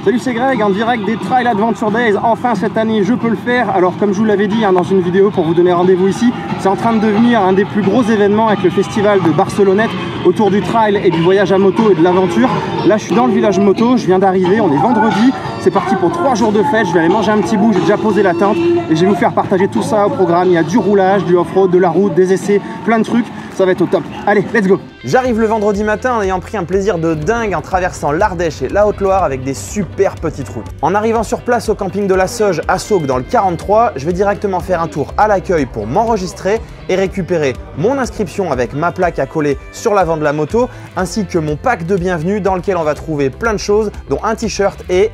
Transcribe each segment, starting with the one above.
Salut, c'est Greg en direct des Trail Adventure Days. Enfin cette année je peux le faire. Alors comme je vous l'avais dit dans une vidéo pour vous donner rendez-vous ici, c'est en train de devenir un des plus gros événements avec le festival de Barcelonnette autour du trail et du voyage à moto et de l'aventure. Là je suis dans le village moto, je viens d'arriver, on est vendredi. C'est parti pour 3 jours de fête, je vais aller manger un petit bout, j'ai déjà posé la tente et je vais vous faire partager tout ça au programme. Il y a du roulage, du off-road, de la route, des essais, plein de trucs. Ça va être au top. Allez, let's go! J'arrive le vendredi matin en ayant pris un plaisir de dingue en traversant l'Ardèche et la Haute-Loire avec des super petites routes. En arrivant sur place au camping de la Sauge à Saugues dans le 43, je vais directement faire un tour à l'accueil pour m'enregistrer et récupérer mon inscription avec ma plaque à coller sur l'avant de la moto, ainsi que mon pack de bienvenue dans lequel on va trouver plein de choses, dont un t-shirt et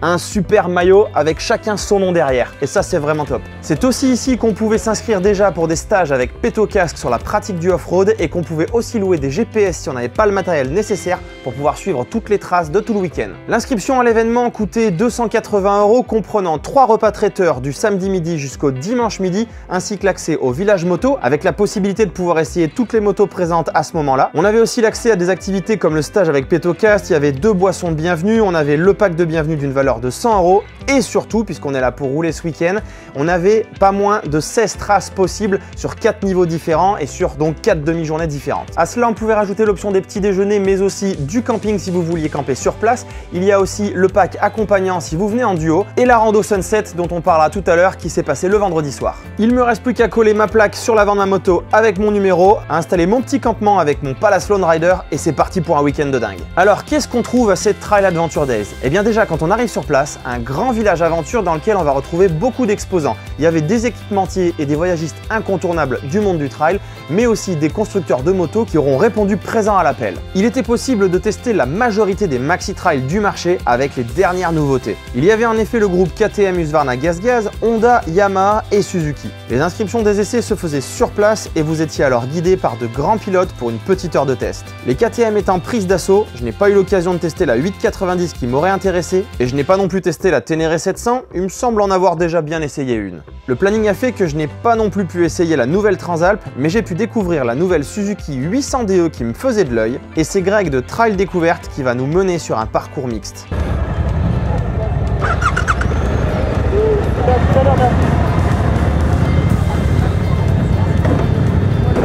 un super maillot avec chacun son nom derrière. Et ça, c'est vraiment top. C'est aussi ici qu'on pouvait s'inscrire déjà pour des stages avec Pétocasque sur la pratique du off-road et qu'on pouvait aussi louer des GPS si on n'avait pas le matériel nécessaire pour pouvoir suivre toutes les traces de tout le week-end. L'inscription à l'événement coûtait 280 €, comprenant 3 repas traiteurs du samedi midi jusqu'au dimanche midi, ainsi que l'accès au village moto avec la possibilité de pouvoir essayer toutes les motos présentes à ce moment-là. On avait aussi l'accès à des activités comme le stage avec Pétocasque, il y avait 2 boissons de bienvenue, on avait le pack de bienvenue d'une valeur de 100 € et surtout, puisqu'on est là pour rouler ce week-end, on avait pas moins de 16 traces possibles sur 4 niveaux différents et sur donc 4 demi-journées différentes. À cela, on pouvait rajouter l'option des petits déjeuners, mais aussi du camping si vous vouliez camper sur place. Il y a aussi le pack accompagnant si vous venez en duo et la rando sunset dont on parlera tout à l'heure qui s'est passée le vendredi soir. Il me reste plus qu'à coller ma plaque sur l'avant de ma moto avec mon numéro, à installer mon petit campement avec mon Palace Lone Rider et c'est parti pour un week-end de dingue. Alors, qu'est-ce qu'on trouve à cette Trail Adventure Days? Eh bien déjà, quand on arrive sur place, un grand village aventure dans lequel on va retrouver beaucoup d'exposants. Il y avait des équipementiers et des voyagistes incontournables du monde du trail, mais aussi des constructeurs de motos qui auront répondu présent à l'appel. Il était possible de tester la majorité des maxi trails du marché avec les dernières nouveautés. Il y avait en effet le groupe KTM Husqvarna GasGas, Honda, Yamaha et Suzuki. Les inscriptions des essais se faisaient sur place et vous étiez alors guidé par de grands pilotes pour une petite heure de test. Les KTM étant prises d'assaut, je n'ai pas eu l'occasion de tester la 890 qui m'aurait intéressé et je n'ai pas non plus testé la Ténéré 700, il me semble en avoir déjà bien essayé une. Le planning a fait que je n'ai pas non plus pu essayer la nouvelle Transalp, mais j'ai pu découvrir la nouvelle Suzuki 800 DE qui me faisait de l'œil, et c'est Greg de Trail Découverte qui va nous mener sur un parcours mixte.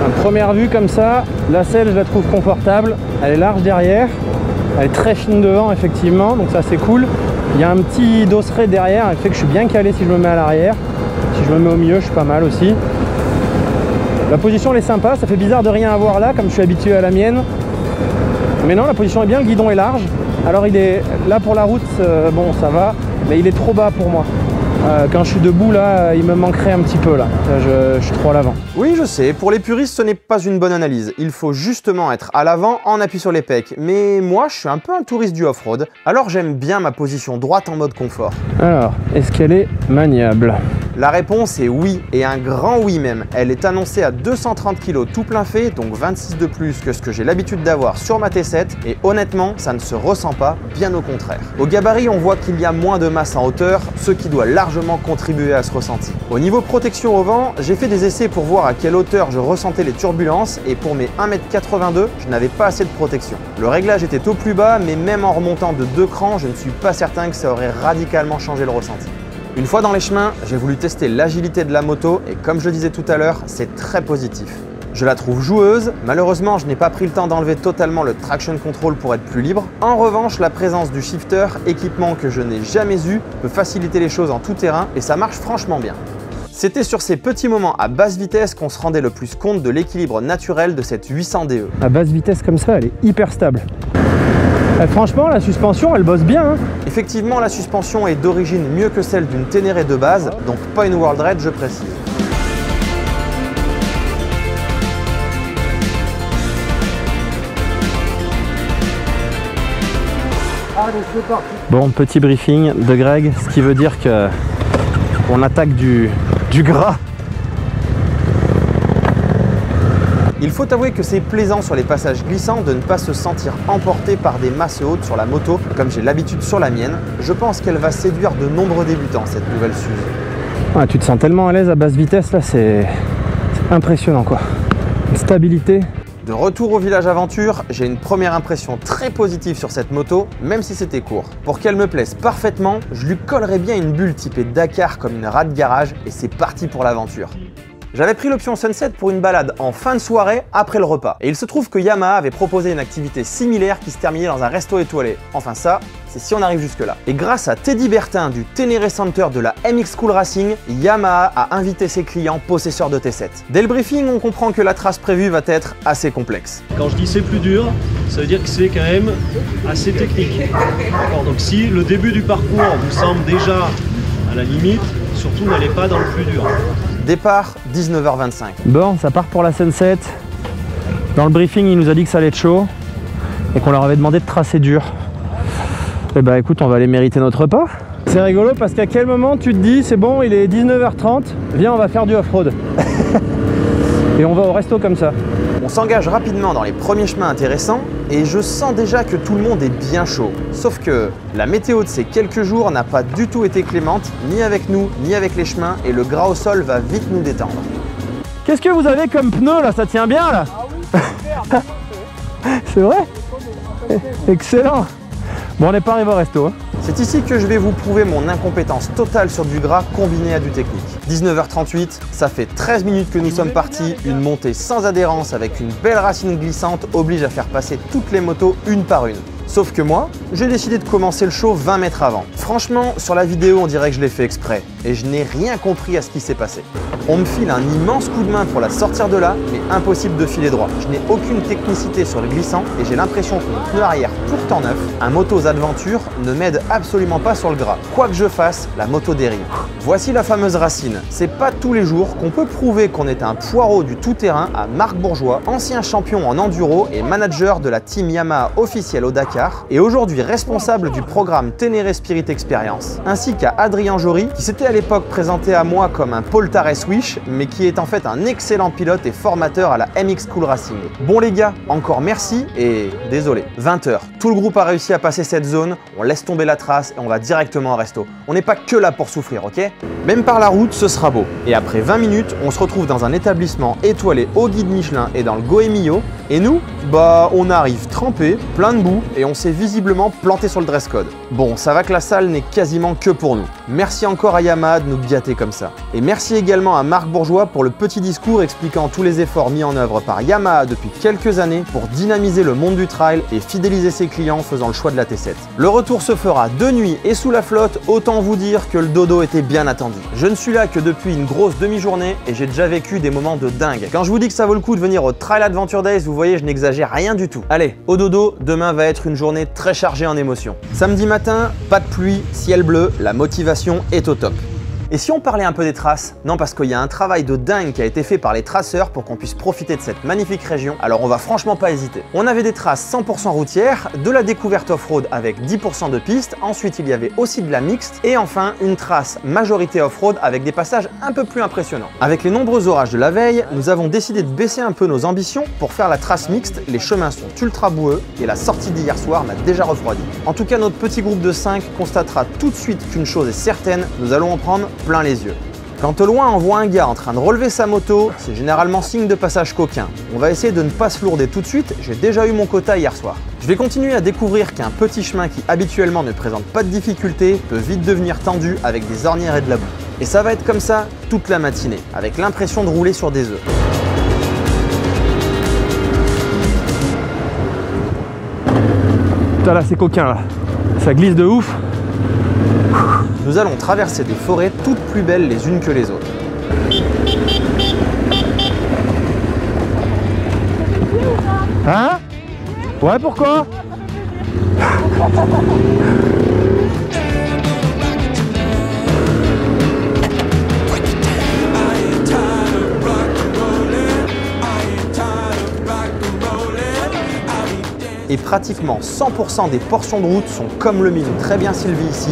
À première vue comme ça, la selle je la trouve confortable, elle est large derrière, elle est très fine devant effectivement, donc ça c'est cool. Il y a un petit dosseret derrière qui fait que je suis bien calé si je me mets à l'arrière. Si je me mets au milieu, je suis pas mal aussi. La position elle est sympa, ça fait bizarre de rien avoir là comme je suis habitué à la mienne. Mais non, la position est bien, le guidon est large. Alors il est là pour la route, bon ça va, mais il est trop bas pour moi. Quand je suis debout là, il me manquerait un petit peu là. Je suis trop à l'avant. Oui, je sais, pour les puristes, ce n'est pas une bonne analyse. Il faut justement être à l'avant en appui sur les pecs. Mais moi, je suis un peu un touriste du off-road, alors j'aime bien ma position droite en mode confort. Alors, est-ce qu'elle est maniable? La réponse est oui, et un grand oui même. Elle est annoncée à 230 kg tout plein fait, donc 26 de plus que ce que j'ai l'habitude d'avoir sur ma T7, et honnêtement, ça ne se ressent pas, bien au contraire. Au gabarit, on voit qu'il y a moins de masse en hauteur, ce qui doit largement contribuer à ce ressenti. Au niveau protection au vent, j'ai fait des essais pour voir à quelle hauteur je ressentais les turbulences, et pour mes 1,82 m, je n'avais pas assez de protection. Le réglage était au plus bas, mais même en remontant de 2 crans, je ne suis pas certain que ça aurait radicalement changé le ressenti. Une fois dans les chemins, j'ai voulu tester l'agilité de la moto et comme je le disais tout à l'heure, c'est très positif. Je la trouve joueuse, malheureusement je n'ai pas pris le temps d'enlever totalement le traction control pour être plus libre. En revanche, la présence du shifter, équipement que je n'ai jamais eu, peut faciliter les choses en tout terrain et ça marche franchement bien. C'était sur ces petits moments à basse vitesse qu'on se rendait le plus compte de l'équilibre naturel de cette 800 DE. À basse vitesse comme ça, elle est hyper stable. Franchement, la suspension, elle bosse bien. Hein. Effectivement, la suspension est d'origine mieux que celle d'une Ténéré de base, donc pas une World Raid, je précise. Bon, petit briefing de Greg, ce qui veut dire que on attaque du gras. Il faut avouer que c'est plaisant sur les passages glissants de ne pas se sentir emporté par des masses hautes sur la moto, comme j'ai l'habitude sur la mienne. Je pense qu'elle va séduire de nombreux débutants, cette nouvelle Suze. Ouais, tu te sens tellement à l'aise à basse vitesse, là, c'est impressionnant quoi. Une stabilité. De retour au village aventure, j'ai une première impression très positive sur cette moto, même si c'était court. Pour qu'elle me plaise parfaitement, je lui collerais bien une bulle typée Dakar comme une rate garage et c'est parti pour l'aventure. J'avais pris l'option Sunset pour une balade en fin de soirée après le repas. Et il se trouve que Yamaha avait proposé une activité similaire qui se terminait dans un resto étoilé. Enfin ça, c'est si on arrive jusque là. Et grâce à Teddy Bertin du Ténéré Center de la MX Cool Racing, Yamaha a invité ses clients possesseurs de T7. Dès le briefing, on comprend que la trace prévue va être assez complexe. Quand je dis c'est plus dur, ça veut dire que c'est quand même assez technique. Donc si le début du parcours vous semble déjà à la limite, surtout n'allez pas dans le plus dur. Départ 19h25. Bon, ça part pour la Sunset. Dans le briefing, il nous a dit que ça allait être chaud et qu'on leur avait demandé de tracer dur. Et bah écoute, on va aller mériter notre repas. C'est rigolo parce qu'à quel moment tu te dis c'est bon, il est 19h30, viens on va faire du off-road. Et on va au resto comme ça. On s'engage rapidement dans les premiers chemins intéressants et je sens déjà que tout le monde est bien chaud. Sauf que la météo de ces quelques jours n'a pas du tout été clémente, ni avec nous, ni avec les chemins, et le gras au sol va vite nous détendre. Qu'est-ce que vous avez comme pneu là? Ça tient bien là? Ah oui, c'est super. C'est vrai? Excellent. Bon, on n'est pas arrivé au resto. Hein. C'est ici que je vais vous prouver mon incompétence totale sur du gras combiné à du technique. 19h38, ça fait 13 minutes que nous sommes partis, une montée sans adhérence avec une belle racine glissante oblige à faire passer toutes les motos une par une. Sauf que moi, j'ai décidé de commencer le show 20 mètres avant. Franchement, sur la vidéo, on dirait que je l'ai fait exprès et je n'ai rien compris à ce qui s'est passé. On me file un immense coup de main pour la sortir de là, mais impossible de filer droit. Je n'ai aucune technicité sur le glissant et j'ai l'impression que mon pneu arrière, pourtant neuf, un Motos Adventure, ne m'aide absolument pas sur le gras. Quoi que je fasse, la moto dérive. Voici la fameuse racine. C'est pas tous les jours qu'on peut prouver qu'on est un poireau du tout-terrain à Marc Bourgeois, ancien champion en enduro et manager de la team Yamaha officielle au Dakar, et aujourd'hui responsable du programme Ténéré Spirit Experience, ainsi qu'à Adrien Jory, qui s'était à l'époque présenté à moi comme un Paul Tarès Wish, mais qui est en fait un excellent pilote et formateur à la MX Cool Racing. Bon les gars, encore merci et désolé. 20h, tout le groupe a réussi à passer cette zone, on laisse tomber la trace et on va directement au resto. On n'est pas que là pour souffrir, ok? Même par la route, ce sera beau. Et après 20 minutes, on se retrouve dans un établissement étoilé au guide Michelin et dans le Goemio. Et nous, bah on arrive trempé, plein de boue et on s'est visiblement planté sur le dress code. Bon, ça va que la salle n'est quasiment que pour nous. Merci encore à Yamaha de nous gâter comme ça. Et merci également à Marc Bourgeois pour le petit discours expliquant tous les efforts mis en œuvre par Yamaha depuis quelques années pour dynamiser le monde du trail et fidéliser ses clients en faisant le choix de la T7. Le retour se fera de nuit et sous la flotte, autant vous dire que le dodo était bien attendu. Je ne suis là que depuis une grosse demi-journée et j'ai déjà vécu des moments de dingue. Quand je vous dis que ça vaut le coup de venir au Trail Adventure Days, vous voyez, je n'exagère rien du tout. Allez, au dodo, demain va être une journée très chargée en émotions. Samedi matin, pas de pluie, ciel bleu, la motivation est au top. Et si on parlait un peu des traces? Non, parce qu'il y a un travail de dingue qui a été fait par les traceurs pour qu'on puisse profiter de cette magnifique région, alors on va franchement pas hésiter. On avait des traces 100% routières, de la découverte off-road avec 10% de pistes, ensuite il y avait aussi de la mixte, et enfin une trace majorité off-road avec des passages un peu plus impressionnants. Avec les nombreux orages de la veille, nous avons décidé de baisser un peu nos ambitions pour faire la trace mixte, les chemins sont ultra boueux et la sortie d'hier soir m'a déjà refroidi. En tout cas, notre petit groupe de 5 constatera tout de suite qu'une chose est certaine, nous allons en prendre plein les yeux. Quand au loin on voit un gars en train de relever sa moto, c'est généralement signe de passage coquin. On va essayer de ne pas se lourder tout de suite, j'ai déjà eu mon quota hier soir. Je vais continuer à découvrir qu'un petit chemin qui habituellement ne présente pas de difficulté peut vite devenir tendu avec des ornières et de la boue. Et ça va être comme ça toute la matinée, avec l'impression de rouler sur des œufs. Putain là c'est coquin là, ça glisse de ouf. Nous allons traverser des forêts toutes plus belles les unes que les autres. Hein? Ouais, pourquoi? Et pratiquement 100% des portions de route sont comme le mine très bien Sylvie ici,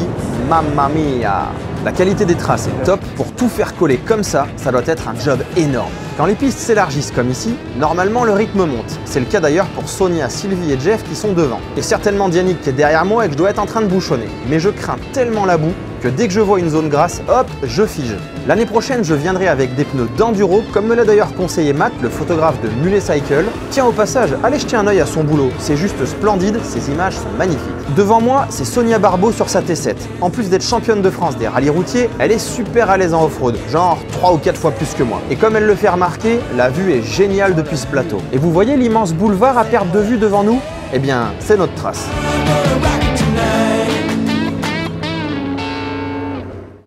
mamma mia! La qualité des traces est top, pour tout faire coller comme ça, ça doit être un job énorme. Quand les pistes s'élargissent comme ici, normalement le rythme monte. C'est le cas d'ailleurs pour Sonia, Sylvie et Jeff qui sont devant. Et certainement Dianic qui est derrière moi et que je dois être en train de bouchonner. Mais je crains tellement la boue que dès que je vois une zone grasse, hop, je fige. L'année prochaine, je viendrai avec des pneus d'enduro, comme me l'a d'ailleurs conseillé Matt, le photographe de Mullet Cycle. Tiens, au passage, allez jeter un œil à son boulot, c'est juste splendide, ces images sont magnifiques. Devant moi, c'est Sonia Barbeau sur sa T7. En plus d'être championne de France des rallyes routiers, elle est super à l'aise en off-road, genre 3 ou 4 fois plus que moi. Et comme elle le fait remarquer, la vue est géniale depuis ce plateau. Et vous voyez l'immense boulevard à perte de vue devant nous? Eh bien, c'est notre trace.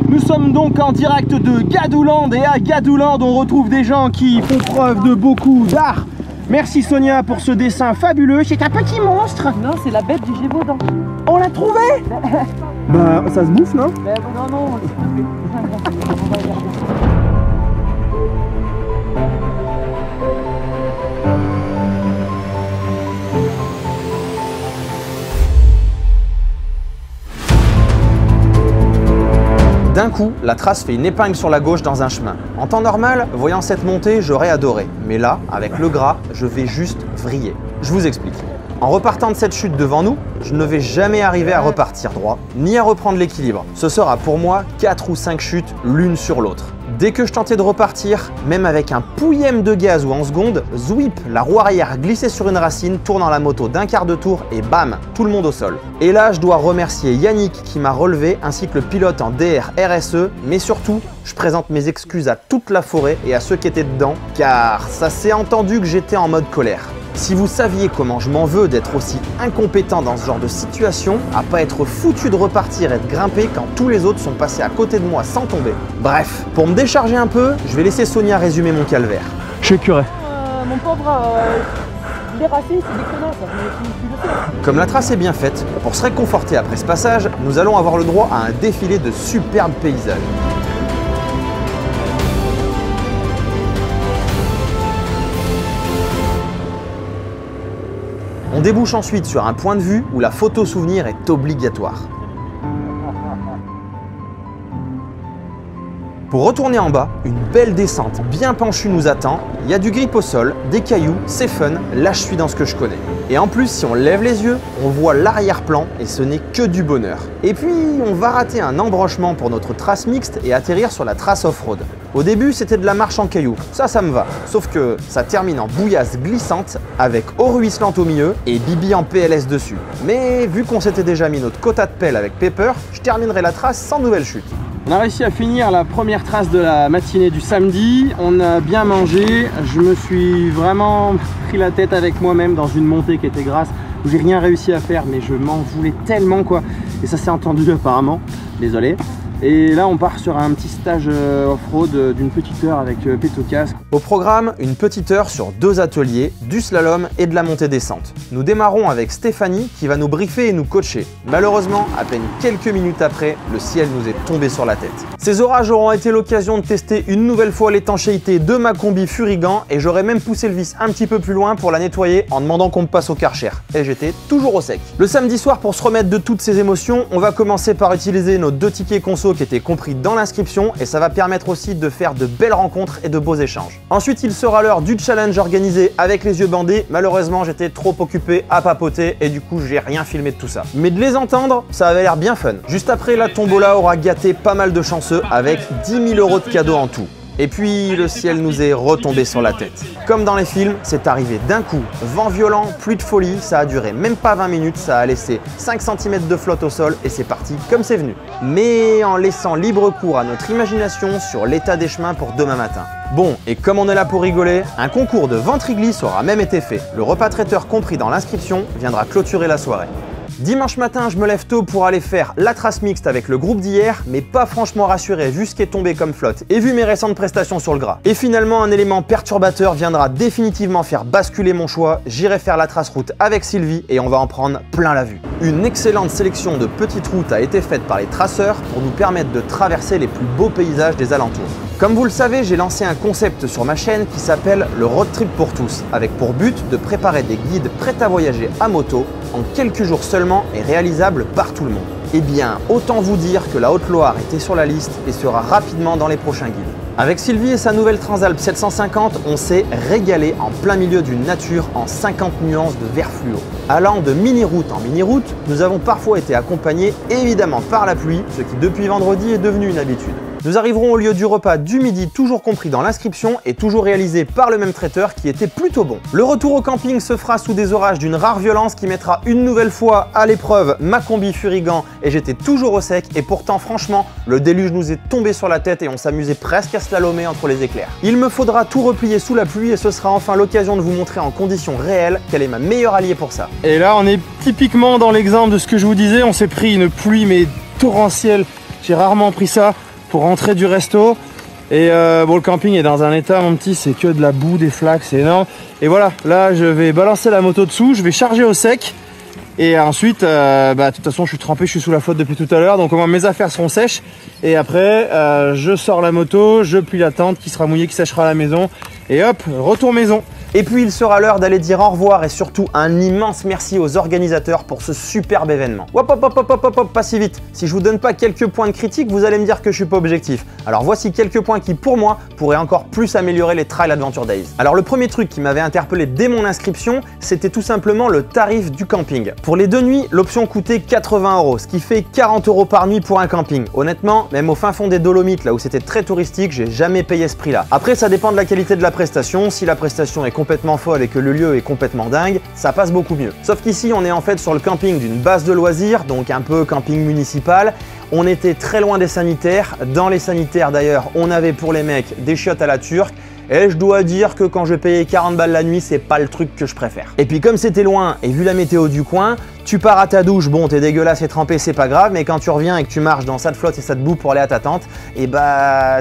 Nous sommes donc en direct de Gadouland et à Gadouland on retrouve des gens qui font preuve de beaucoup d'art. Merci Sonia pour ce dessin fabuleux, c'est un petit monstre. Non, c'est la bête du Gévaudan. On l'a trouvé. Bah ça se bouffe non? Ben, non, s'il te plaît. On va regarder. D'un coup, la trace fait une épingle sur la gauche dans un chemin. En temps normal, voyant cette montée, j'aurais adoré. Mais là, avec le gras, je vais juste vriller. Je vous explique. En repartant de cette chute devant nous, je ne vais jamais arriver à repartir droit, ni à reprendre l'équilibre. Ce sera pour moi 4 ou 5 chutes l'une sur l'autre. Dès que je tentais de repartir, même avec un pouillème de gaz ou en seconde, zwip, la roue arrière glissait sur une racine, tournant la moto d'un quart de tour et bam, tout le monde au sol. Et là, je dois remercier Yannick qui m'a relevé, ainsi que le pilote en DR RSE, mais surtout, je présente mes excuses à toute la forêt et à ceux qui étaient dedans, car ça s'est entendu que j'étais en mode colère. Si vous saviez comment je m'en veux d'être aussi incompétent dans ce genre de situation, à pas être foutu de repartir et de grimper quand tous les autres sont passés à côté de moi sans tomber. Bref, pour me décharger un peu, je vais laisser Sonia résumer mon calvaire. Je suis curé. Mon pauvre, les racines, c'est déconnant ça, mais tu le sais. Comme la trace est bien faite, pour se réconforter après ce passage, nous allons avoir le droit à un défilé de superbes paysages. On débouche ensuite sur un point de vue où la photo souvenir est obligatoire. Pour retourner en bas, une belle descente bien penchue nous attend, il y a du grip au sol, des cailloux, c'est fun, là je suis dans ce que je connais. Et en plus, si on lève les yeux, on voit l'arrière-plan et ce n'est que du bonheur. Et puis, on va rater un embranchement pour notre trace mixte et atterrir sur la trace off-road. Au début, c'était de la marche en cailloux, ça me va. Sauf que ça termine en bouillasse glissante avec eau ruisselante au milieu et Bibi en PLS dessus. Mais vu qu'on s'était déjà mis notre quota de pelle avec Pepper, je terminerai la trace sans nouvelle chute. On a réussi à finir la première trace de la matinée du samedi, on a bien mangé, je me suis vraiment pris la tête avec moi-même dans une montée qui était grasse, où j'ai rien réussi à faire mais je m'en voulais tellement quoi, et ça s'est entendu apparemment, désolé. Et là on part sur un petit stage off-road d'une petite heure avec Pétocasque. Au programme, une petite heure sur 2 ateliers, du slalom et de la montée-descente. Nous démarrons avec Stéphanie qui va nous briefer et nous coacher. Malheureusement, à peine quelques minutes après, le ciel nous est tombé sur la tête. Ces orages auront été l'occasion de tester une nouvelle fois l'étanchéité de ma combi Furigan et j'aurais même poussé le vis un petit peu plus loin pour la nettoyer en demandant qu'on me passe au Karcher. Et j'étais toujours au sec. Le samedi soir, pour se remettre de toutes ces émotions, on va commencer par utiliser nos 2 tickets conso qui étaient compris dans l'inscription et ça va permettre aussi de faire de belles rencontres et de beaux échanges. Ensuite, il sera l'heure du challenge organisé avec les yeux bandés. Malheureusement, j'étais trop occupé à papoter et du coup, j'ai rien filmé de tout ça. Mais de les entendre, ça avait l'air bien fun. Juste après, la tombola aura gâté pas mal de chanceux avec 10 000 € de cadeaux en tout. Et puis le ciel nous est retombé sur la tête. Comme dans les films, c'est arrivé d'un coup. Vent violent, pluie de folie, ça a duré même pas 20 minutes, ça a laissé 5 cm de flotte au sol et c'est parti comme c'est venu. Mais en laissant libre cours à notre imagination sur l'état des chemins pour demain matin. Bon, et comme on est là pour rigoler, un concours de ventriglisse aura même été fait. Le repas traiteur compris dans l'inscription viendra clôturer la soirée. Dimanche matin, je me lève tôt pour aller faire la trace mixte avec le groupe d'hier, mais pas franchement rassuré vu ce qui est tombé comme flotte et vu mes récentes prestations sur le gras. Et finalement, un élément perturbateur viendra définitivement faire basculer mon choix. J'irai faire la trace route avec Sylvie et on va en prendre plein la vue. Une excellente sélection de petites routes a été faite par les traceurs pour nous permettre de traverser les plus beaux paysages des alentours. Comme vous le savez, j'ai lancé un concept sur ma chaîne qui s'appelle le Road Trip pour tous, avec pour but de préparer des guides prêts à voyager à moto en quelques jours seulement et réalisables par tout le monde. Eh bien, autant vous dire que la Haute-Loire était sur la liste et sera rapidement dans les prochains guides. Avec Sylvie et sa nouvelle Transalp 750, on s'est régalé en plein milieu d'une nature en 50 nuances de vert fluo. Allant de mini-route en mini-route, nous avons parfois été accompagnés évidemment par la pluie, ce qui depuis vendredi est devenu une habitude. Nous arriverons au lieu du repas du midi, toujours compris dans l'inscription et toujours réalisé par le même traiteur qui était plutôt bon. Le retour au camping se fera sous des orages d'une rare violence qui mettra une nouvelle fois à l'épreuve ma combi Furigan et j'étais toujours au sec et pourtant franchement le déluge nous est tombé sur la tête et on s'amusait presque à slalomer entre les éclairs. Il me faudra tout replier sous la pluie et ce sera enfin l'occasion de vous montrer en conditions réelles quelle est ma meilleure alliée pour ça. Et là on est typiquement dans l'exemple de ce que je vous disais, on s'est pris une pluie mais torrentielle, j'ai rarement pris ça. Pour rentrer du resto et bon, le camping est dans un état mon petit, c'est que de la boue, des flaques, c'est énorme. Et voilà, là je vais balancer la moto dessous, je vais charger au sec et ensuite de toute façon je suis trempé, je suis sous la flotte depuis tout à l'heure, donc au moins mes affaires seront sèches et après je sors la moto, je plie la tente qui sera mouillée, qui séchera à la maison et hop, retour maison. Et puis il sera l'heure d'aller dire au revoir et surtout un immense merci aux organisateurs pour ce superbe événement. Hop hop hop hop hop hop, pas si vite. Si je vous donne pas quelques points de critique, vous allez me dire que je suis pas objectif. Alors voici quelques points qui pour moi pourraient encore plus améliorer les Trail Adventure Days. Alors le premier truc qui m'avait interpellé dès mon inscription, c'était tout simplement le tarif du camping. Pour les 2 nuits, l'option coûtait 80 €, ce qui fait 40 € par nuit pour un camping. Honnêtement, même au fin fond des Dolomites, là où c'était très touristique, j'ai jamais payé ce prix-là. Après, ça dépend de la qualité de la prestation. Si la prestation est complètement folle et que le lieu est complètement dingue, ça passe beaucoup mieux. Sauf qu'ici, on est en fait sur le camping d'une base de loisirs, donc un peu camping municipal. On était très loin des sanitaires. Dans les sanitaires d'ailleurs, on avait pour les mecs des chiottes à la turque. Et je dois dire que quand je payais 40 balles la nuit, c'est pas le truc que je préfère. Et puis comme c'était loin et vu la météo du coin, tu pars à ta douche, bon t'es dégueulasse et trempé, c'est pas grave, mais quand tu reviens et que tu marches dans ça de flotte et ça de boue pour aller à ta tente, et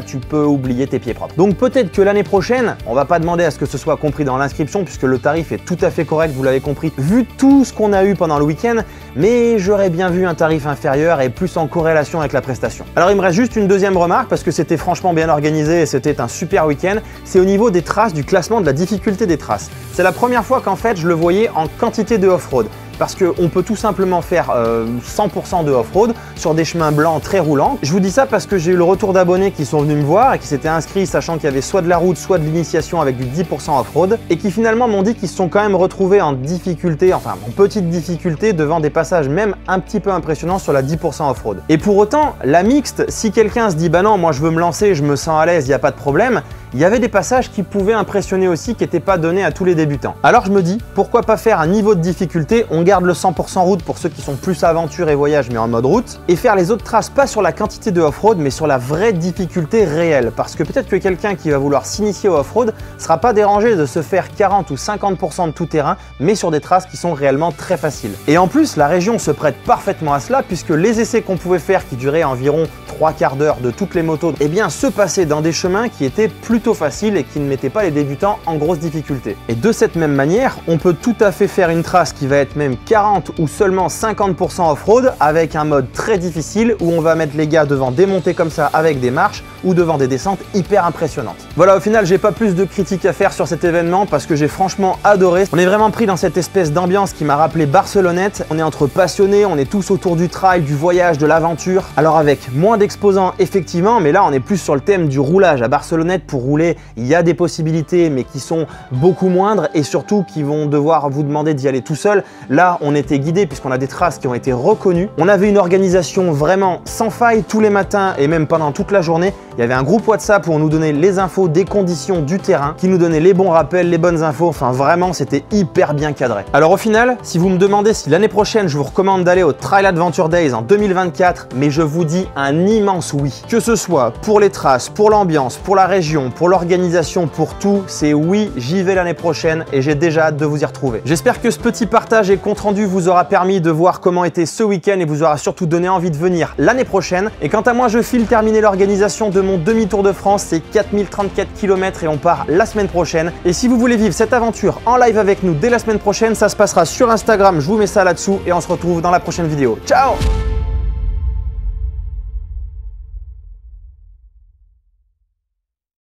tu peux oublier tes pieds propres. Donc peut-être que l'année prochaine, on va pas demander à ce que ce soit compris dans l'inscription puisque le tarif est tout à fait correct, vous l'avez compris, vu tout ce qu'on a eu pendant le week-end, mais j'aurais bien vu un tarif inférieur et plus en corrélation avec la prestation. Alors il me reste juste une deuxième remarque parce que c'était franchement bien organisé et c'était un super week-end, c'est au niveau des traces, du classement de la difficulté des traces. C'est la première fois qu'en fait je le voyais en quantité de off-road. Parce qu'on peut tout simplement faire 100% de off-road sur des chemins blancs très roulants. Je vous dis ça parce que j'ai eu le retour d'abonnés qui sont venus me voir et qui s'étaient inscrits sachant qu'il y avait soit de la route, soit de l'initiation avec du 10% off-road et qui finalement m'ont dit qu'ils se sont quand même retrouvés en difficulté, enfin en petite difficulté devant des passages même un petit peu impressionnants sur la 10% off-road. Et pour autant, la mixte, si quelqu'un se dit bah non, moi je veux me lancer, je me sens à l'aise, il n'y a pas de problème, il y avait des passages qui pouvaient impressionner aussi qui n'étaient pas donnés à tous les débutants. Alors je me dis, pourquoi pas faire un niveau de difficulté, on garde le 100% route pour ceux qui sont plus aventure et voyage mais en mode route, et faire les autres traces pas sur la quantité de off-road mais sur la vraie difficulté réelle. Parce que peut-être que quelqu'un qui va vouloir s'initier au off-road sera pas dérangé de se faire 40 ou 50% de tout terrain mais sur des traces qui sont réellement très faciles. Et en plus, la région se prête parfaitement à cela puisque les essais qu'on pouvait faire qui duraient environ 3/4 d'heure de toutes les motos, eh bien se passaient dans des chemins qui étaient plutôt faciles et qui ne mettaient pas les débutants en grosse difficulté. Et de cette même manière, on peut tout à fait faire une trace qui va être même 40 ou seulement 50% off-road avec un mode très difficile où on va mettre les gars devant des montées comme ça avec des marches ou devant des descentes hyper impressionnantes. Voilà, au final, j'ai pas plus de critiques à faire sur cet événement parce que j'ai franchement adoré. On est vraiment pris dans cette espèce d'ambiance qui m'a rappelé Barcelonnette. On est entre passionnés, on est tous autour du trail, du voyage, de l'aventure. Alors avec moins d'exposants effectivement, mais là on est plus sur le thème du roulage. À Barcelonnette, pour rouler, il y a des possibilités mais qui sont beaucoup moindres et surtout qui vont devoir vous demander d'y aller tout seul. Là, on était guidé puisqu'on a des traces qui ont été reconnues. On avait une organisation vraiment sans faille tous les matins et même pendant toute la journée. Il y avait un groupe WhatsApp où on nous donnait les infos des conditions du terrain, qui nous donnait les bons rappels, les bonnes infos. Enfin vraiment, c'était hyper bien cadré. Alors au final, si vous me demandez si l'année prochaine je vous recommande d'aller au Trail Adventure Days en 2024, mais je vous dis un immense oui. Que ce soit pour les traces, pour l'ambiance, pour la région, pour l'organisation, pour tout, c'est oui, j'y vais l'année prochaine et j'ai déjà hâte de vous y retrouver. J'espère que ce petit partage et compte rendu vous aura permis de voir comment était ce week-end et vous aura surtout donné envie de venir l'année prochaine. Et quant à moi, je file terminer l'organisation de mon demi-tour de France, c'est 4034 km et on part la semaine prochaine. Et si vous voulez vivre cette aventure en live avec nous dès la semaine prochaine, ça se passera sur Instagram, je vous mets ça là-dessous et on se retrouve dans la prochaine vidéo. Ciao!